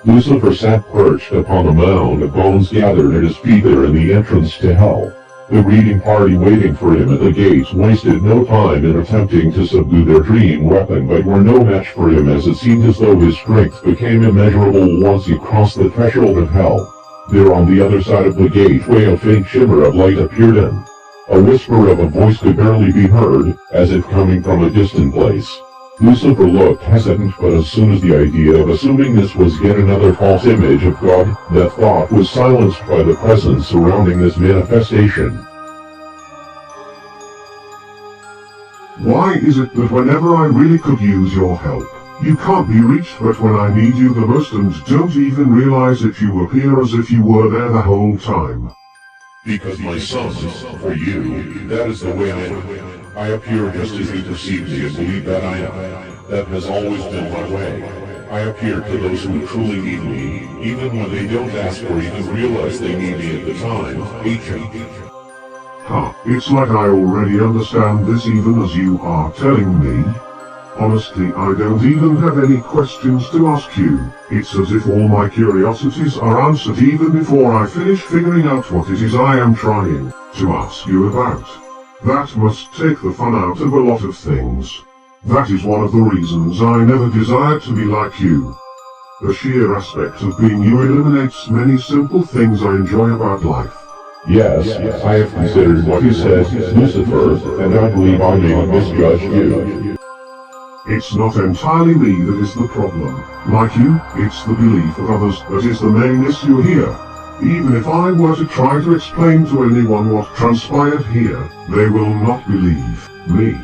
Lucifer sat perched upon a mound of bones gathered at his feet there in the entrance to hell. The greeting party waiting for him at the gates wasted no time in attempting to subdue their dream weapon, but were no match for him, as it seemed as though his strength became immeasurable once he crossed the threshold of hell. There on the other side of the gateway a faint shimmer of light appeared, and a whisper of a voice could barely be heard, as if coming from a distant place. Lucifer looked hesitant, but as soon as the idea of assuming this was yet another false image of God, that thought was silenced by the presence surrounding this manifestation. Why is it that whenever I really could use your help, you can't be reached, but when I need you the most and don't even realize that you appear as if you were there the whole time? Because my son, for you, that is the way I am. I appear just as you perceive me and believe that I am. That has always been my way. I appear to those who truly need me, even when they don't ask or even realize they need me at the time. Agent. Huh, it's like I already understand this even as you are telling me. Honestly, I don't even have any questions to ask you. It's as if all my curiosities are answered even before I finish figuring out what it is I am trying to ask you about. That must take the fun out of a lot of things. That is one of the reasons I never desired to be like you. The sheer aspect of being you eliminates many simple things I enjoy about life. Yes, I have considered what you said, Lucifer, and I believe I may have misjudged you. It's not entirely me that is the problem. Like you, it's the belief of others that is the main issue here. Even if I were to try to explain to anyone what transpired here, they will not believe me.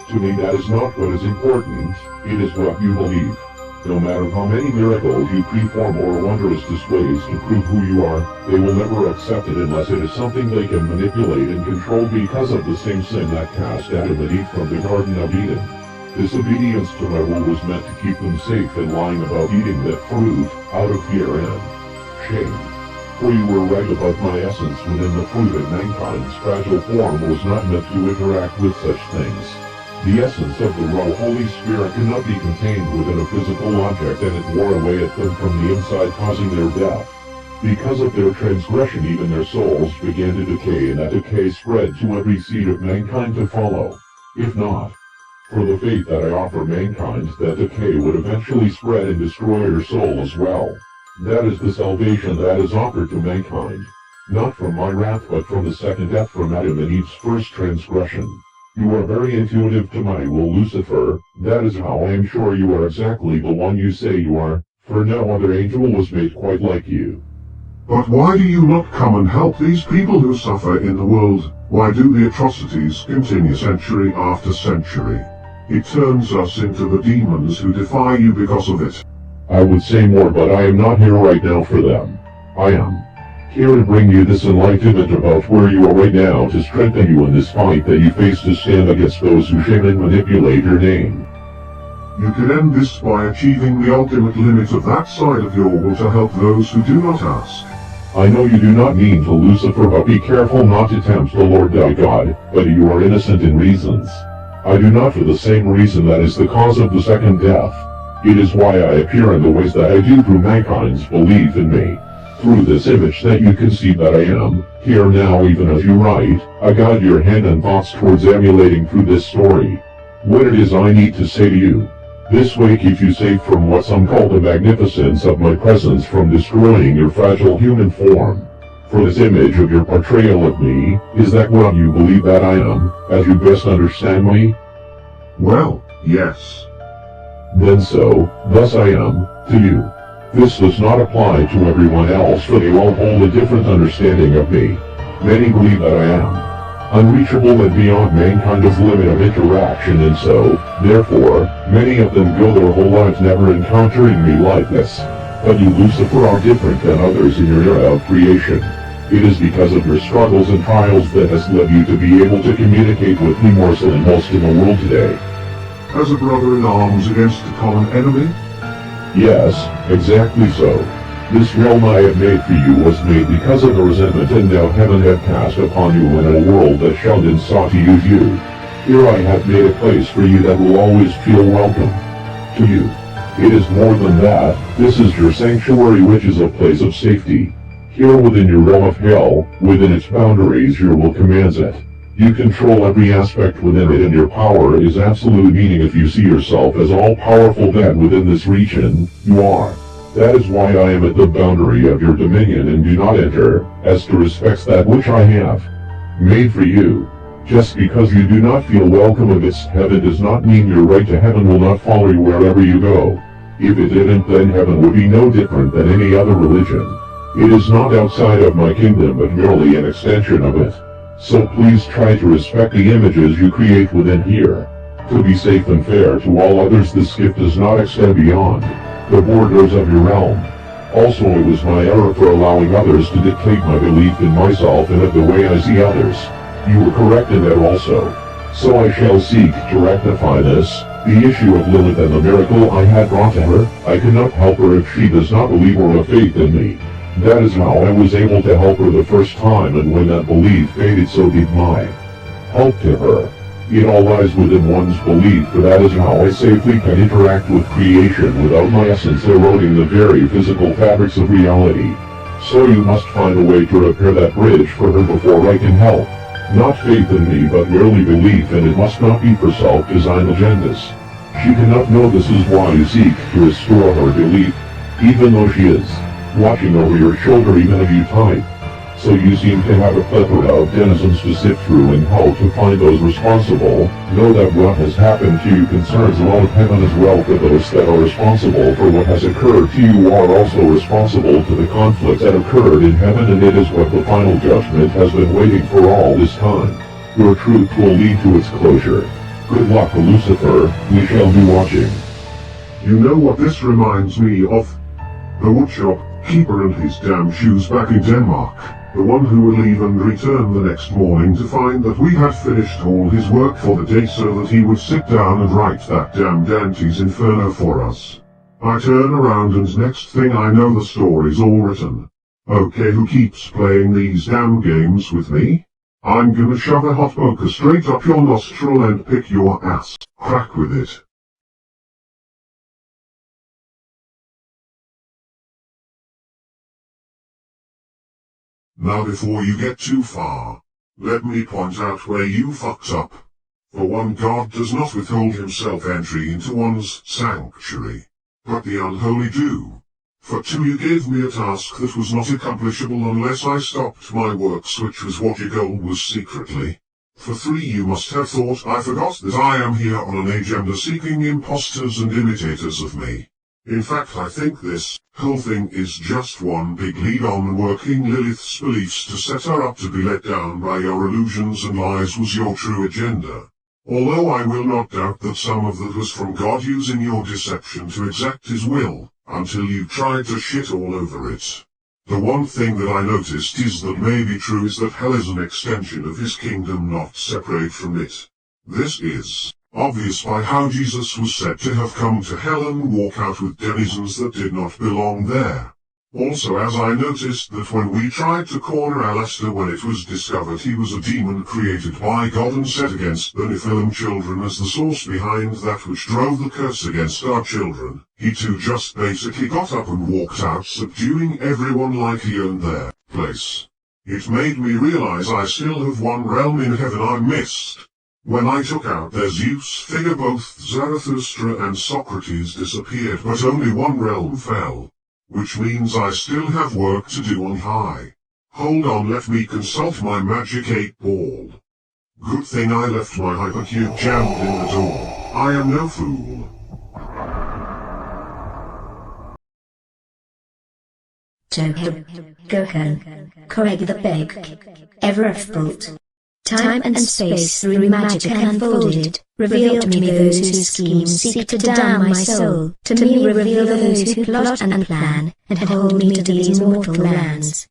To me that is not what is important, it is what you believe. No matter how many miracles you perform or wondrous displays to prove who you are, they will never accept it unless it is something they can manipulate and control because of the same sin that cast Adam and Eve from the Garden of Eden. Disobedience to my rule was meant to keep them safe and lying about eating that fruit, out of fear and shame. For you were right about my essence within the fruit, and mankind's fragile form was not meant to interact with such things. The essence of the raw Holy Spirit cannot be contained within a physical object, and it wore away at them from the inside, causing their death. Because of their transgression, even their souls began to decay, and that decay spread to every seed of mankind to follow. If not for the faith that I offer mankind, that decay would eventually spread and destroy your soul as well. That is the salvation that is offered to mankind. Not from my wrath, but from the second death from Adam and Eve's first transgression. You are very intuitive to my will, Lucifer. That is how I am sure you are exactly the one you say you are, for no other angel was made quite like you. But why do you not come and help these people who suffer in the world? Why do the atrocities continue century after century? It turns us into the demons who defy you because of it. I would say more, but I am not here right now for them. I am here to bring you this enlightenment about where you are right now, to strengthen you in this fight that you face to stand against those who shame and manipulate your name. You can end this by achieving the ultimate limit of that side of your will to help those who do not ask. I know you do not mean to, Lucifer, but be careful not to tempt the Lord thy God, but you are innocent in reasons. I do not for the same reason that is the cause of the second death. It is why I appear in the ways that I do through mankind's belief in me. Through this image that you conceive that I am, here now even as you write, I guide your hand and thoughts towards emulating through this story what it is I need to say to you. This way keeps you safe from what some call the magnificence of my presence from destroying your fragile human form. For this image of your portrayal of me, is that what you believe that I am, as you best understand me? Well, yes. Then so, thus I am, to you. This does not apply to everyone else, for they all hold a different understanding of me. Many believe that I am unreachable and beyond mankind's limit of interaction, and so, therefore, many of them go their whole lives never encountering me like this. But you, Lucifer, are different than others in your era of creation. It is because of your struggles and trials that has led you to be able to communicate with me more so than most in the world today. As a brother in arms against a common enemy? Yes, exactly so. This realm I have made for you was made because of the resentment and now heaven had cast upon you in a world that shunned and sought to use you. Here I have made a place for you that will always feel welcome. To you, It is more than that. This is your sanctuary, which is a place of safety. Here within your realm of hell, within its boundaries, your will commands it. You control every aspect within it, and your power is absolute, meaning if you see yourself as all-powerful, then within this region, you are. That is why I am at the boundary of your dominion and do not enter, as to respects that which I have made for you. Just because you do not feel welcome amidst heaven does not mean your right to heaven will not follow you wherever you go. If it didn't, then heaven would be no different than any other religion. It is not outside of my kingdom, but merely an extension of it. So please try to respect the images you create within here. To be safe and fair to all others, this gift does not extend beyond the borders of your realm. Also, it was my error for allowing others to dictate my belief in myself and of the way I see others. You were correct in that also. So I shall seek to rectify this. The issue of Lilith and the miracle I had brought to her, I cannot help her if she does not believe or have faith in me. That is how I was able to help her the first time, and when that belief faded, so did my help to her. It all lies within one's belief, for that is how I safely can interact with creation without my essence eroding the very physical fabrics of reality. So you must find a way to repair that bridge for her before I can help. Not faith in me, but merely belief, and it must not be for self-designed agendas. She cannot know this is why you seek to restore her belief, even though she is watching over your shoulder even if you type. So you seem to have a plethora of denizens to sift through and how to find those responsible. Know that what has happened to you concerns a lot of heaven as well, for those that are responsible for what has occurred to you are also responsible to the conflicts that occurred in heaven, and it is what the final judgment has been waiting for all this time. Your truth will lead to its closure. Good luck, Lucifer. We shall be watching. You know what this reminds me of? The woodshop keeper and his damn shoes back in Denmark. The one who will leave and return the next morning to find that we had finished all his work for the day, so that he would sit down and write that damn Dante's Inferno for us. I turn around and next thing I know the story's all written. Okay, who keeps playing these damn games with me? I'm gonna shove a hot poker straight up your nostril and pick your ass crack with it. Now before you get too far, let me point out where you fucked up. For one, God does not withhold himself entry into one's sanctuary, but the unholy do. For two, you gave me a task that was not accomplishable unless I stopped my works, which was what your goal was secretly. For three, you must have thought I forgot that I am here on an agenda seeking imposters and imitators of me. In fact, I think this whole thing is just one big lead on working Lilith's beliefs to set her up to be let down by your illusions and lies was your true agenda. Although I will not doubt that some of that was from God using your deception to exact his will, until you tried to shit all over it. The one thing that I noticed is that may be true is that hell is an extension of his kingdom, not separate from it. This is obvious by how Jesus was said to have come to hell and walk out with denizens that did not belong there. Also, as I noticed that when we tried to corner Alistair when it was discovered he was a demon created by God and set against the Nephilim children as the source behind that which drove the curse against our children, he too just basically got up and walked out, subduing everyone like he owned their place. It made me realize I still have one realm in heaven I missed. When I took out their Zeus figure, both Zarathustra and Socrates disappeared, but only one realm fell. Which means I still have work to do on high. Hold on, let me consult my magic 8-ball. Good thing I left my hypercube jammed in the door. I am no fool. Toho, Gohan, Koreg the Beg, Everethbolt. Time and space through magic unfolded, reveal to me those whose schemes seek to damn my soul, to me reveal those who plot and plan, and hold me to these mortal lands.